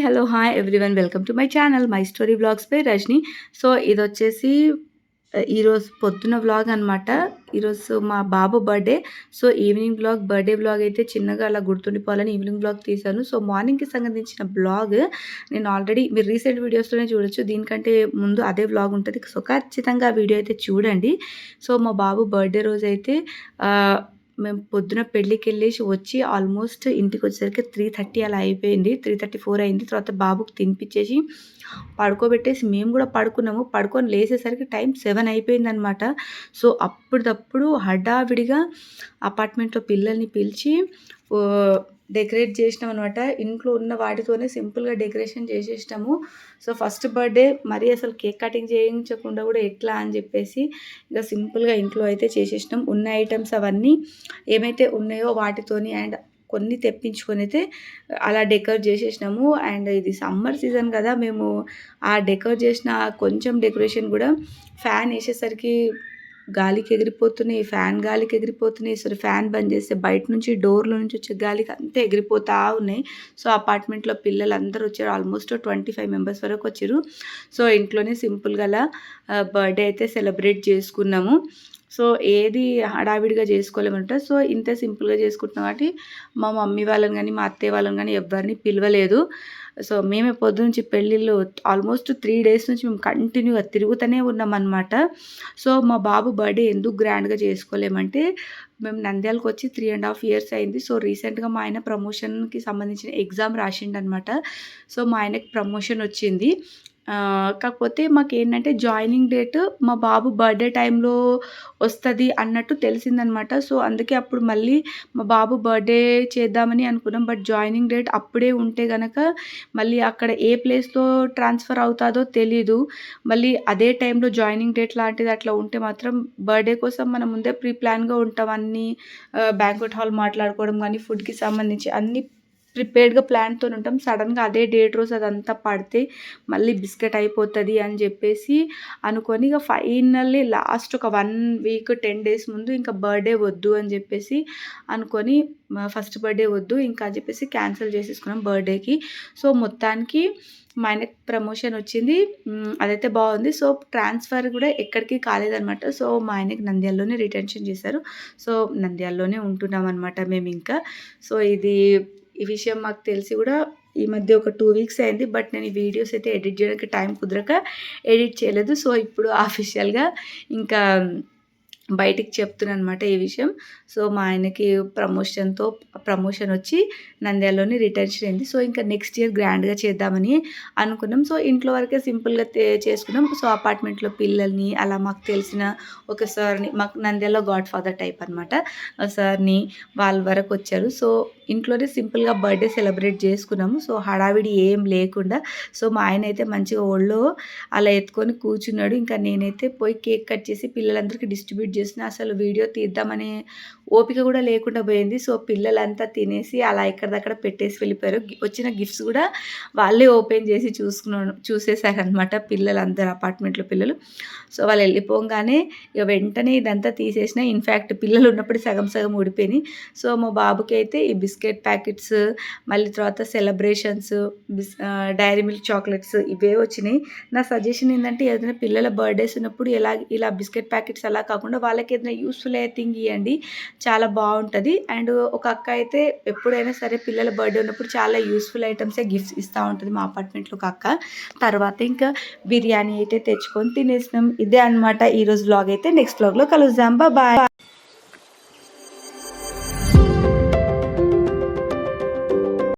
Hello, hi everyone. Welcome to my channel my story vlogs by Rajini. So ఇదొచ్చేసి ఈరోజు పొద్దున vlog అనమాట. ఈరోజు మా బాబు birthday. So evening vlog, birthday vlog అయితే చిన్నగా అలా గుర్తుండిపోవాలని ఈవినింగ్ వ్లాగ్ తీశాను. సో మార్నింగ్కి సంబంధించిన బ్లాగ్ నేను ఆల్రెడీ మీరు రీసెంట్ వీడియోస్లోనే చూడొచ్చు. దీనికంటే ముందు అదే వ్లాగ్ ఉంటుంది. సో ఖచ్చితంగా ఆ వీడియో అయితే చూడండి. సో మా బాబు బర్త్డే రోజు అయితే మేము పొద్దున పెళ్ళికెళ్ళేసి వచ్చి ఆల్మోస్ట్ ఇంటికొచ్చేసరికి 3:30 అలా అయిపోయింది. 3:34 అయింది. తర్వాత బాబుకి తినిపిచ్చేసి పడుకోబెట్టేసి మేము కూడా పడుకున్నాము. పడుకొని లేసేసరికి టైం 7 అయిపోయిందనమాట. సో అప్పటిదప్పుడు హడావిడిగా అపార్ట్మెంట్లో పిల్లల్ని పిలిచి డెకరేట్ చేసినాం అనమాట. ఇంట్లో ఉన్న వాటితోనే సింపుల్గా డెకరేషన్ చేసేసినాము. సో ఫస్ట్ బర్త్డే మరీ అసలు కేక్ కటింగ్ చేయించకుండా కూడా ఎట్లా అని చెప్పేసి ఇక సింపుల్గా ఇంట్లో అయితే చేసేసినాం. ఉన్న ఐటమ్స్ అవన్నీ ఏమైతే ఉన్నాయో వాటితోని అండ్ కొన్ని తెప్పించుకొని అయితే అలా డెకరేట్ చేసేసినాము. అండ్ ఇది సమ్మర్ సీజన్ కదా, మేము ఆ డెకరేట్ చేసిన కొంచెం డెకరేషన్ కూడా ఫ్యాన్ వేసేసరికి గాలికి ఎగిరిపోతున్నాయి. ఫ్యాన్ గాలికి ఎగిరిపోతున్నాయి. సో ఫ్యాన్ బంద్ చేస్తే బయట నుంచి డోర్లో నుంచి వచ్చే గాలికి అంతే ఎగిరిపోతూ ఉన్నాయి. సో అపార్ట్మెంట్లో పిల్లలు అందరూ వచ్చారు. ఆల్మోస్ట్ 25 మెంబర్స్ వరకు వచ్చారు. సో ఇంట్లోనే సింపుల్గా అలా బర్త్డే అయితే సెలబ్రేట్ చేసుకున్నాము. సో ఏది హడావిడిగా చేసుకోలేమంట. సో ఇంత సింపుల్గా చేసుకుంటున్నాం కాబట్టి మా మమ్మీ వాళ్ళని కానీ మా అత్తయ్య వాళ్ళని కానీ ఎవరిని పిలవలేదు. సో మేమే పొద్దునుంచి పెళ్ళిళ్ళు ఆల్మోస్ట్ 3 డేస్ నుంచి మేము కంటిన్యూగా తిరుగుతూనే ఉన్నామన్నమాట. సో మా బాబు బర్త్డే ఎందుకు గ్రాండ్గా చేసుకోలేమంటే మేము నంద్యాలకు వచ్చి 3.5 ఇయర్స్ అయింది. సో రీసెంట్గా మా ఆయన ప్రమోషన్కి సంబంధించిన ఎగ్జామ్ రాసిండనమాట. సో మా ఆయనకి ప్రమోషన్ వచ్చింది. కాకపోతే మాకేంటంటే జాయినింగ్ డేట్ మా బాబు బర్త్డే టైంలో వస్తుంది అన్నట్టు తెలిసిందనమాట. సో అందుకే అప్పుడు మళ్ళీ మా బాబు బర్త్డే చేద్దామని అనుకున్నాం. బట్ జాయినింగ్ డేట్ అప్పుడే ఉంటే గనక మళ్ళీ అక్కడ ఏ ప్లేస్లో ట్రాన్స్ఫర్ అవుతుందో తెలీదు. మళ్ళీ అదే టైంలో జాయినింగ్ డేట్ లాంటిది అట్లా ఉంటే మాత్రం బర్త్డే కోసం మనం ముందే ప్రీ ప్లాన్గా ఉంటాం. అన్నీ బ్యాంక్వెట్ హాల్ మాట్లాడుకోవడం కానీ ఫుడ్కి సంబంధించి అన్నీ ప్రిపేర్డ్గా ప్లాన్తో ఉంటాం. సడన్గా అదే డేట్ రోజు అదంతా పడితే మళ్ళీ బిస్కెట్ అయిపోతుంది అని చెప్పేసి అనుకొని ఇక ఫైనల్లీ లాస్ట్ ఒక 1 వీక్ 10 డేస్ ముందు ఇంకా బర్త్డే వద్దు అని చెప్పేసి అనుకొని ఫస్ట్ బర్త్డే వద్దు ఇంకా అని చెప్పేసి క్యాన్సిల్ చేసేసుకున్నాం బర్త్డేకి. సో మొత్తానికి మా ఆయనకి ప్రమోషన్ వచ్చింది. అదైతే బాగుంది. సో ట్రాన్స్ఫర్ కూడా ఎక్కడికి కాలేదనమాట. సో మా ఆయనకి నంద్యాలలోనే రిటెన్షన్ చేశారు. సో నంద్యాలలోనే ఉంటున్నాం అనమాట మేము ఇంకా. సో ఈ విషయం మాకు తెలిసి కూడా ఈ మధ్య ఒక 2 వీక్స్ అయింది. బట్ నేను ఈ వీడియోస్ అయితే ఎడిట్ చేయడానికి టైం కుదరక ఎడిట్ చేయలేదు. సో ఇప్పుడు ఆఫీషియల్గా ఇంకా బయటికి చెప్తున్నాను అనమాట ఈ విషయం. సో మా ఆయనకి ప్రమోషన్ వచ్చి నంద్యాలలోని రిటెన్షన్ అయింది. సో ఇంకా నెక్స్ట్ ఇయర్ గ్రాండ్గా చేద్దామని అనుకున్నాం. సో ఇంట్లో వరకే సింపుల్గా చేసుకున్నాం. సో అపార్ట్మెంట్లో పిల్లల్ని అలా మాకు తెలిసిన ఒక సార్ని, మాకు నంద్యాలలో గాడ్ ఫాదర్ టైప్ అనమాట, సార్ని వాళ్ళ వరకు వచ్చారు. సో ఇంట్లోనే సింపుల్గా బర్త్డే సెలబ్రేట్ చేసుకున్నాము. సో హడావిడి ఏం లేకుండా. సో మా ఆయన అయితే మంచిగా ఒళ్ళో అలా ఎత్తుకొని కూర్చున్నాడు. ఇంకా నేనైతే పోయి కేక్ కట్ చేసి పిల్లలందరికీ డిస్ట్రిబ్యూట్ చేసిన. అసలు వీడియో తీద్దామనే ఓపిక కూడా లేకుండా పోయింది. సో పిల్లలంతా తినేసి అలా ఎక్కడిదక్కడ పెట్టేసి వెళ్ళిపోయారు. వచ్చిన గిఫ్ట్స్ కూడా వాళ్ళే ఓపెన్ చేసి చూసేసారనమాట పిల్లలందరూ, అపార్ట్మెంట్లో పిల్లలు. సో వాళ్ళు వెళ్ళిపోగానే ఇక వెంటనే ఇదంతా తీసేసిన. ఇన్ఫ్యాక్ట్ పిల్లలు ఉన్నప్పుడు సగం సగం ఊడిపోయినాయి. సో మా బాబుకి అయితే ఈ బిస్కెట్ ప్యాకెట్స్, మళ్ళీ తర్వాత సెలబ్రేషన్స్, డైరీ మిల్క్ చాక్లెట్స్ ఇవే వచ్చినాయి. నా సజెషన్ ఏంటంటే ఏదైనా పిల్లల బర్త్డేస్ ఉన్నప్పుడు ఇలా బిస్కెట్ ప్యాకెట్స్ అలా కాకుండా వాళ్ళకి ఏదైనా యూస్ఫుల్ అయ్యే థింగ్ ఇవ్వండి, చాలా బాగుంటుంది. అండ్ ఒక అక్క అయితే ఎప్పుడైనా సరే పిల్లల బర్త్డే ఉన్నప్పుడు చాలా యూస్ఫుల్ ఐటమ్సే గిఫ్ట్స్ ఇస్తూ ఉంటుంది మా అపార్ట్మెంట్లో ఒక అక్క. తర్వాత ఇంకా బిర్యానీ అయితే తెచ్చుకొని తినేసినాం. ఇదే అనమాట ఈరోజు వ్లాగ్. అయితే నెక్స్ట్ వ్లాగ్లో కలుద్దాం. బాయ్.